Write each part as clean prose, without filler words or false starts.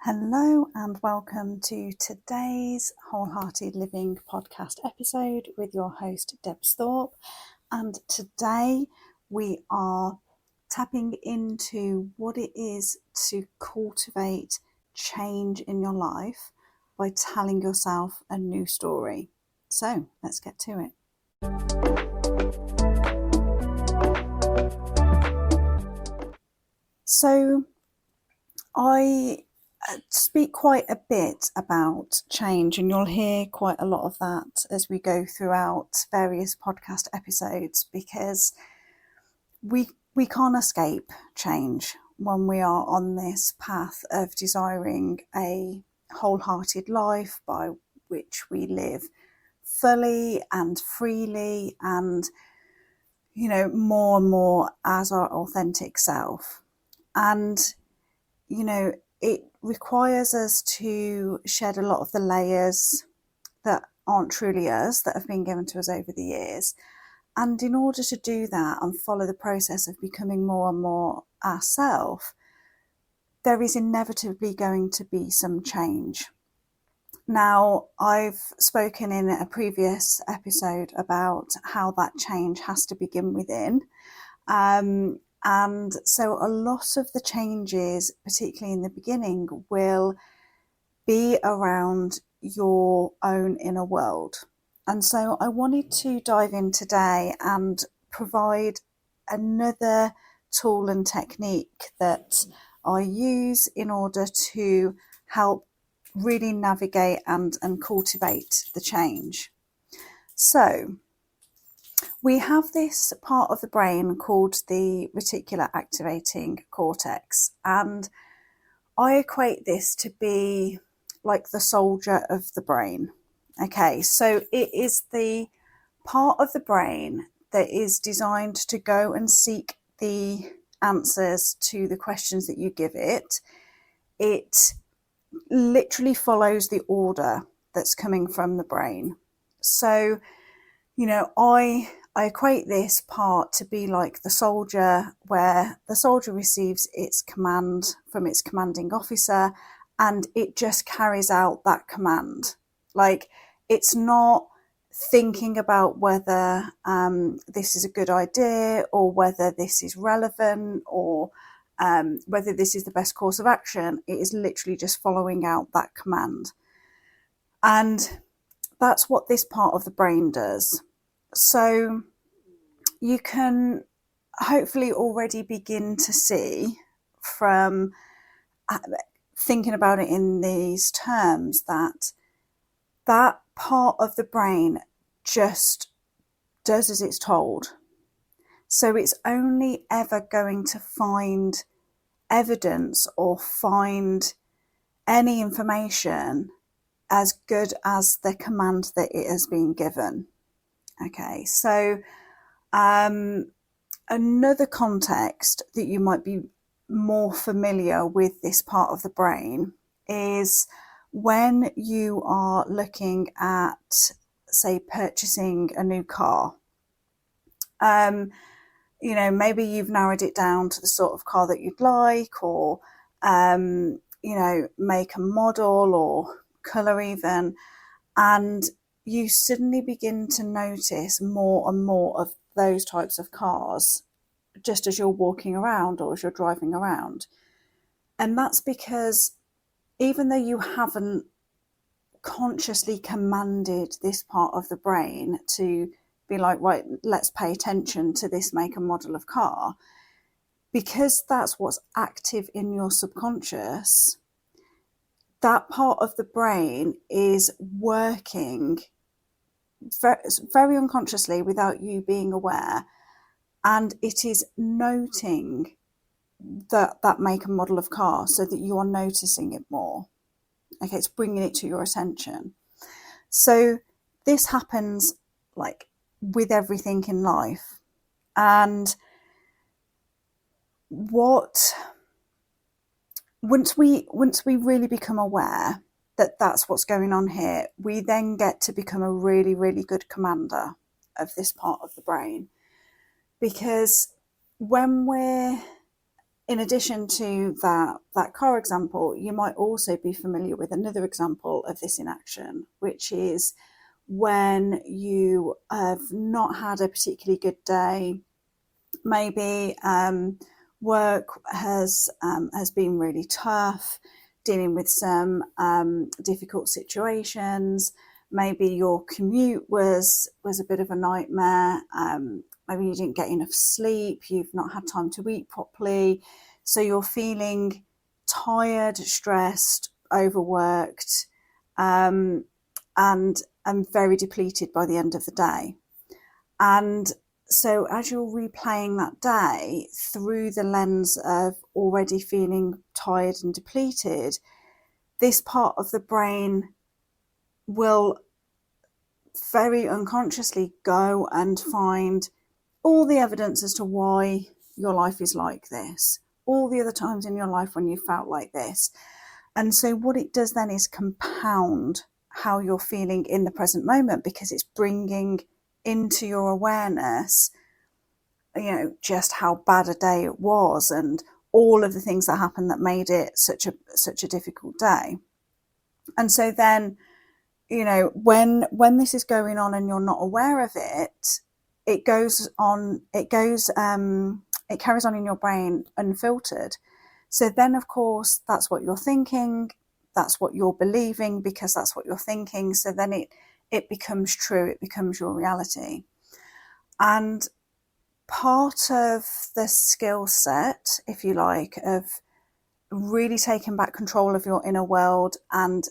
Hello and welcome to today's Wholehearted Living podcast episode with your host Debs Thorpe. And today we are tapping into what it is to cultivate change in your life by telling yourself a new story. So let's get to it. So I speak quite a bit about change, and you'll hear quite a lot of that as we go throughout various podcast episodes, because we can't escape change when we are on this path of desiring a wholehearted life by which we live fully and freely and, more and more as our authentic self. And, it requires us to shed a lot of the layers that aren't truly us, that have been given to us over the years. And in order to do that and follow the process of becoming more and more ourselves, there is inevitably going to be some change. Now, I've spoken in a previous episode about how that change has to begin within. And so a lot of the changes, particularly in the beginning, will be around your own inner world. And so I wanted to dive in today and provide another tool and technique that I use in order to help really navigate and cultivate the change. So we have this part of the brain called the reticular activating cortex, and I equate this to be like the soldier of the brain. Okay, so it is the part of the brain that is designed to go and seek the answers to the questions that you give it. It literally follows the order that's coming from the brain. So, I equate this part to be like the soldier, where the soldier receives its command from its commanding officer and it just carries out that command. Like, it's not thinking about whether this is a good idea or whether this is relevant or whether this is the best course of action. It is literally just following out that command. And that's what this part of the brain does. So you can hopefully already begin to see from thinking about it in these terms that part of the brain just does as it's told. So it's only ever going to find evidence or find any information as good as the command that it has been given. Okay, so another context that you might be more familiar with this part of the brain is when you are looking at, say, purchasing a new car. Maybe you've narrowed it down to the sort of car that you'd like, or, make and model or colour even, and you suddenly begin to notice more and more of those types of cars just as you're walking around or as you're driving around. And that's because even though you haven't consciously commanded this part of the brain to be like, right, let's pay attention to this make and model of car, because that's what's active in your subconscious, that part of the brain is working very unconsciously without you being aware, and it is noting that make and model of car so that you are noticing it more. Okay, it's bringing it to your attention. So this happens like with everything in life. And once we really become aware that that's what's going on here, we then get to become a really, really good commander of this part of the brain. Because when we're in addition to that car example, you might also be familiar with another example of this in action, which is when you have not had a particularly good day. Maybe work has been really tough, dealing with some difficult situations. Maybe your commute was a bit of a nightmare. Maybe you didn't get enough sleep. You've not had time to eat properly. So you're feeling tired, stressed, overworked, and very depleted by the end of the day. And so as you're replaying that day through the lens of already feeling tired and depleted, this part of the brain will very unconsciously go and find all the evidence as to why your life is like this, all the other times in your life when you felt like this. And so what it does then is compound how you're feeling in the present moment, because it's bringing into your awareness, just how bad a day it was and all of the things that happened that made it such a difficult day. And so then, when this is going on and you're not aware of it, it carries on in your brain unfiltered. So then, of course, that's what you're thinking, that's what you're believing, because that's what you're thinking. So then it becomes true, it becomes your reality. And part of the skill set, if you like, of really taking back control of your inner world and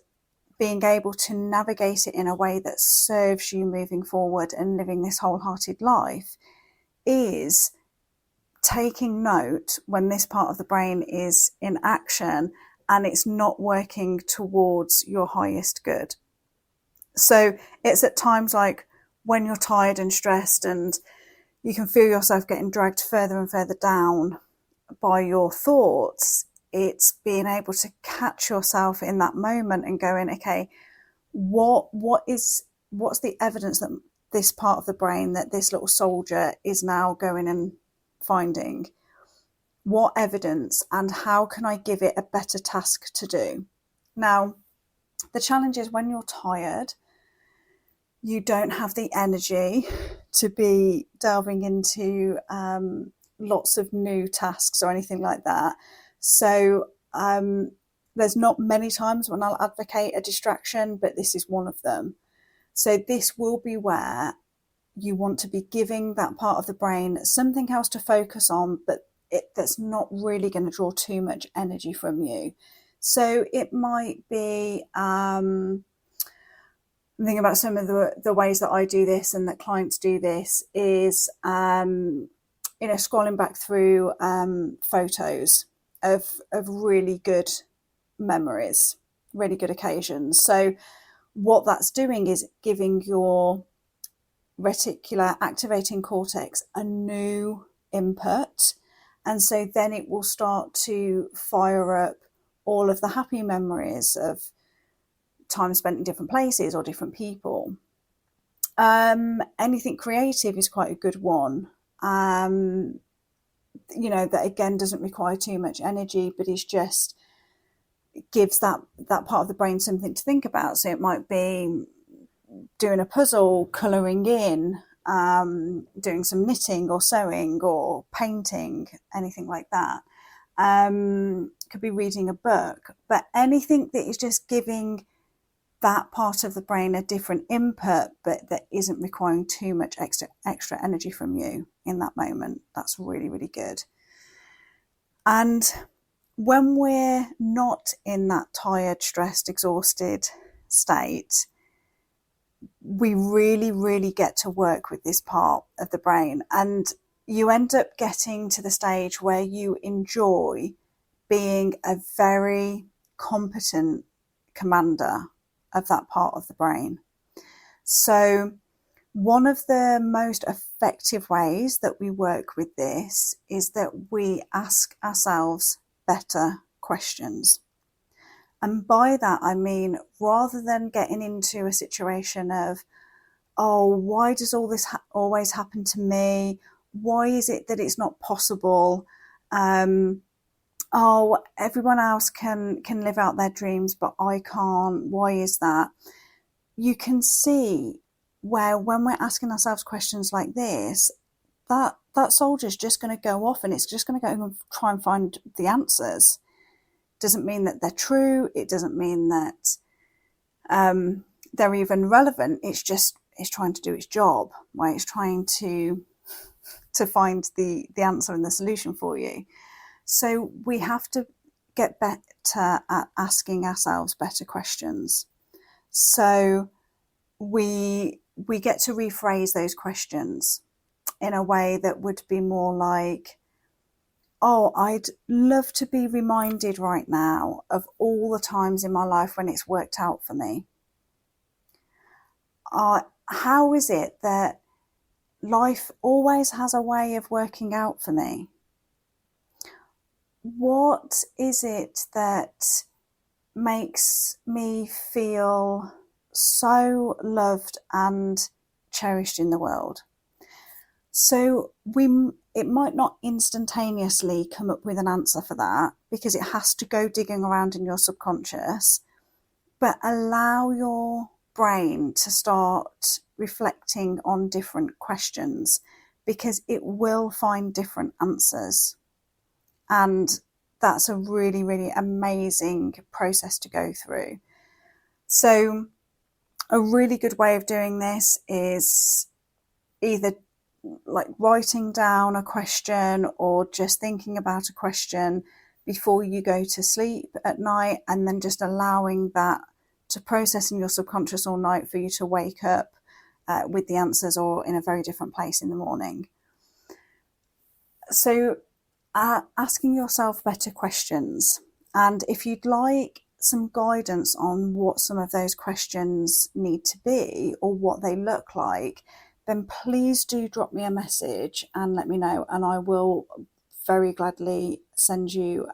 being able to navigate it in a way that serves you moving forward and living this wholehearted life, is taking note when this part of the brain is in action and it's not working towards your highest good. So it's at times like when you're tired and stressed and you can feel yourself getting dragged further and further down by your thoughts, it's being able to catch yourself in that moment and going, okay, what's the evidence that this part of the brain, that this little soldier is now going and finding? What evidence, and how can I give it a better task to do? Now, the challenge is when you're tired, you don't have the energy to be delving into lots of new tasks or anything like that. So there's not many times when I'll advocate a distraction, but this is one of them. So this will be where you want to be giving that part of the brain something else to focus on, but that's not really going to draw too much energy from you. So it might be, thinking about some of the ways that I do this and that clients do this is, scrolling back through photos of really good memories, really good occasions. So what that's doing is giving your reticular activating cortex a new input. And so then it will start to fire up all of the happy memories of time spent in different places or different people. Anything creative is quite a good one. That again doesn't require too much energy, but is just gives that part of the brain something to think about. So it might be doing a puzzle, colouring in, doing some knitting or sewing or painting, anything like that. Could be reading a book, but anything that is just giving that part of the brain a different input, but that isn't requiring too much extra energy from you in that moment. That's really, really good. And when we're not in that tired, stressed, exhausted state, we really, really get to work with this part of the brain. And you end up getting to the stage where you enjoy being a very competent commander of that part of the brain. So one of the most effective ways that we work with this is that we ask ourselves better questions. And by that, I mean, rather than getting into a situation of, oh, why does all this always happen to me? Why is it that it's not possible? oh, everyone else can live out their dreams, but I can't. Why is that? You can see where when we're asking ourselves questions like this, that soldier's just going to go off and it's just going to go and try and find the answers. Doesn't mean that they're true. It doesn't mean that they're even relevant. It's trying to do its job, right? It's trying to find the answer and the solution for you. So we have to get better at asking ourselves better questions. So we get to rephrase those questions in a way that would be more like, oh, I'd love to be reminded right now of all the times in my life when it's worked out for me. How is it that life always has a way of working out for me? What is it that makes me feel so loved and cherished in the world? So it might not instantaneously come up with an answer for that because it has to go digging around in your subconscious, but allow your brain to start reflecting on different questions because it will find different answers. And that's a really, really amazing process to go through. So a really good way of doing this is either like writing down a question or just thinking about a question before you go to sleep at night, and then just allowing that to process in your subconscious all night for you to wake up with the answers or in a very different place in the morning. So asking yourself better questions. And if you'd like some guidance on what some of those questions need to be or what they look like, then please do drop me a message and let me know, and I will very gladly send you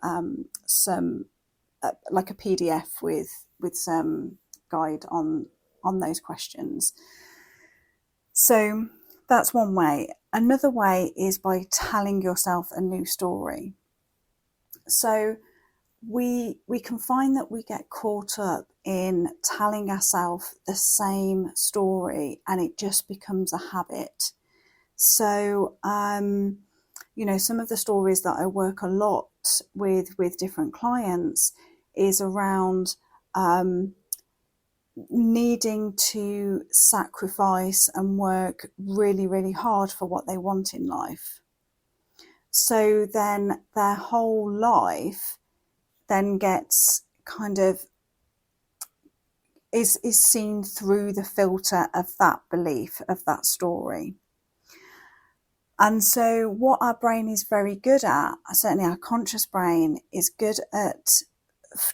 some like a PDF with some guide on those questions. So that's one way. Another way is by telling yourself a new story. So we can find that we get caught up in telling ourselves the same story and it just becomes a habit. So, some of the stories that I work a lot with different clients is around needing to sacrifice and work really, really hard for what they want in life. So then their whole life then gets kind of is seen through the filter of that belief, of that story. And so what our brain is very good at, certainly our conscious brain, is good at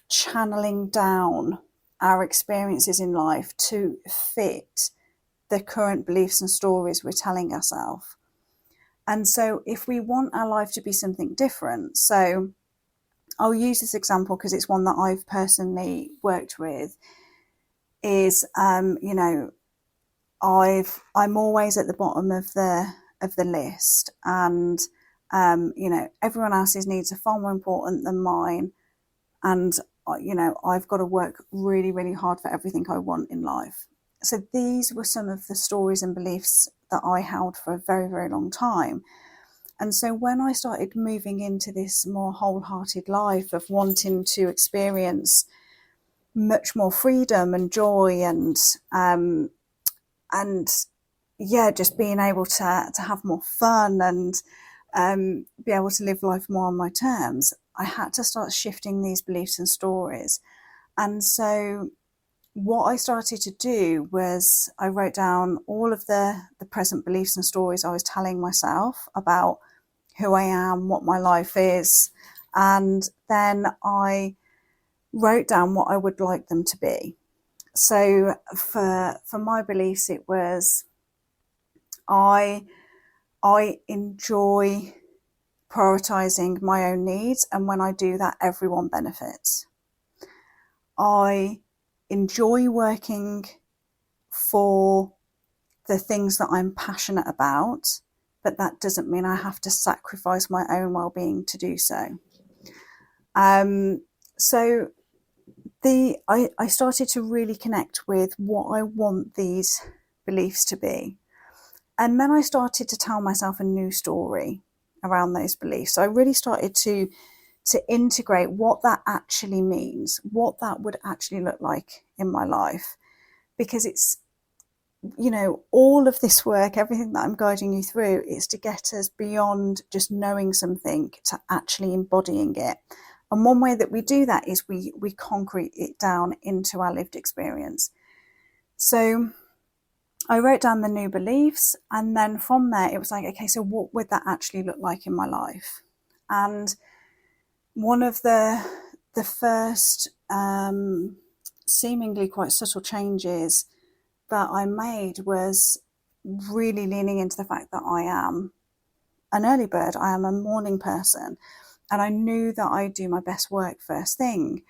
channeling down our experiences in life to fit the current beliefs and stories we're telling ourselves. And so if we want our life to be something different, so I'll use this example because it's one that I've personally worked with, is, I'm always at the bottom of the list, and, everyone else's needs are far more important than mine. And, I've got to work really, really hard for everything I want in life. So these were some of the stories and beliefs that I held for a very, very long time. And so when I started moving into this more wholehearted life of wanting to experience much more freedom and joy and just being able to have more fun and be able to live life more on my terms, I had to start shifting these beliefs and stories. And so what I started to do was I wrote down all of the present beliefs and stories I was telling myself about who I am, what my life is, and then I wrote down what I would like them to be. So for my beliefs, it was I enjoy prioritizing my own needs, and when I do that, everyone benefits. I enjoy working for the things that I'm passionate about, but that doesn't mean I have to sacrifice my own well-being to do so. So I started to really connect with what I want these beliefs to be. And then I started to tell myself a new story around those beliefs. So I really started to integrate what that actually means, what that would actually look like in my life. Because it's, all of this work, everything that I'm guiding you through, is to get us beyond just knowing something to actually embodying it. And one way that we do that is we concrete it down into our lived experience. So I wrote down the new beliefs, and then from there it was like, okay, so what would that actually look like in my life? And one of the first seemingly quite subtle changes that I made was really leaning into the fact that I am an early bird. I am a morning person, and I knew that I do my best work first thing.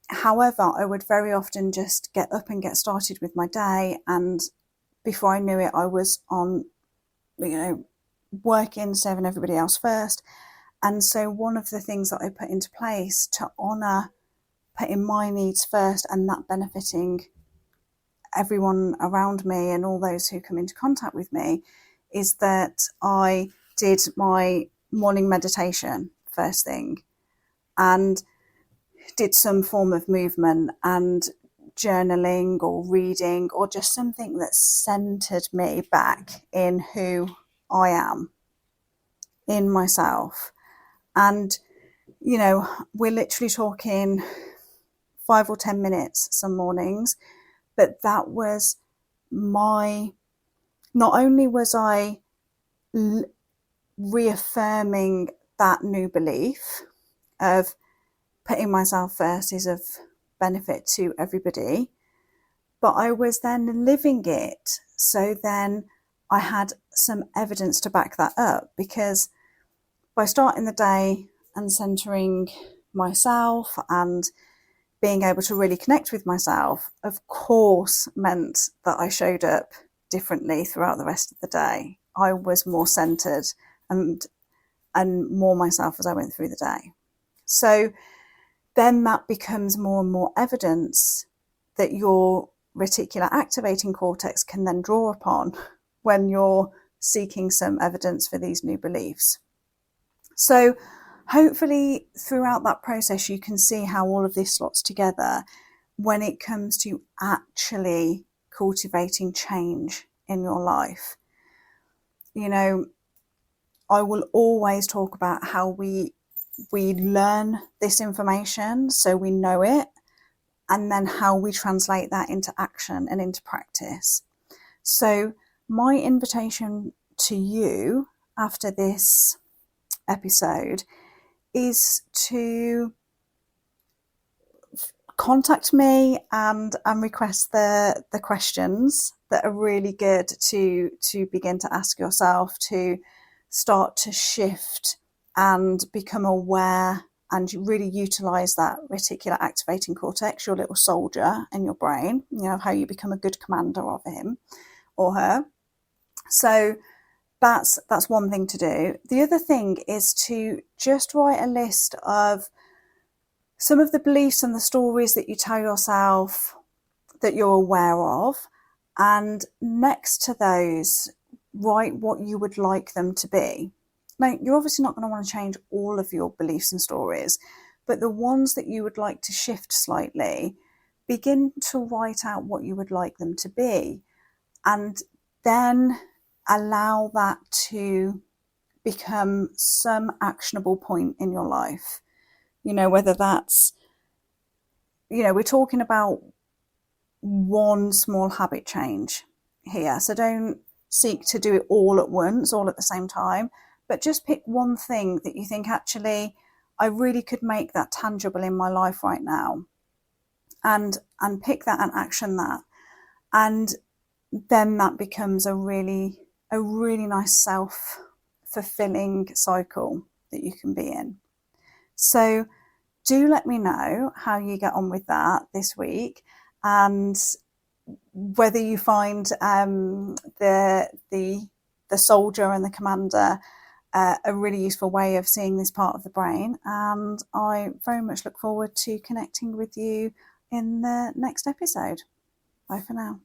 However, I would very often just get up and get started with my day, and before I knew it, I was on, working, serving everybody else first. And so one of the things that I put into place to honour putting my needs first and that benefiting everyone around me and all those who come into contact with me is that I did my morning meditation first thing and did some form of movement and journaling or reading or just something that centered me back in who I am, in myself. And, we're literally talking 5 or 10 minutes some mornings, but that was not only was I reaffirming that new belief of putting myself first is of benefit to everybody, but I was then living it. So then I had some evidence to back that up, because by starting the day and centering myself and being able to really connect with myself, of course, meant that I showed up differently throughout the rest of the day. I was more centered and more myself as I went through the day. So then that becomes more and more evidence that your reticular activating cortex can then draw upon when you're seeking some evidence for these new beliefs. So hopefully throughout that process, you can see how all of this slots together when it comes to actually cultivating change in your life. I will always talk about how we learn this information so we know it, and then how we translate that into action and into practice. So my invitation to you after this episode is to contact me and request the questions that are really good to begin to ask yourself, to start to shift and become aware and really utilize that reticular activating cortex, your little soldier in your brain, how you become a good commander of him or her. So that's one thing to do. The other thing is to just write a list of some of the beliefs and the stories that you tell yourself that you're aware of, and next to those, write what you would like them to be. Now, you're obviously not going to want to change all of your beliefs and stories, but the ones that you would like to shift slightly, begin to write out what you would like them to be, and then allow that to become some actionable point in your life. Whether that's, we're talking about one small habit change here. So don't seek to do it all at once, all at the same time, but just pick one thing that you think, actually, I really could make that tangible in my life right now, and pick that and action that. And then that becomes a really nice self-fulfilling cycle that you can be in. So do let me know how you get on with that this week, and whether you find the soldier and the commander a really useful way of seeing this part of the brain. And I very much look forward to connecting with you in the next episode. Bye for now.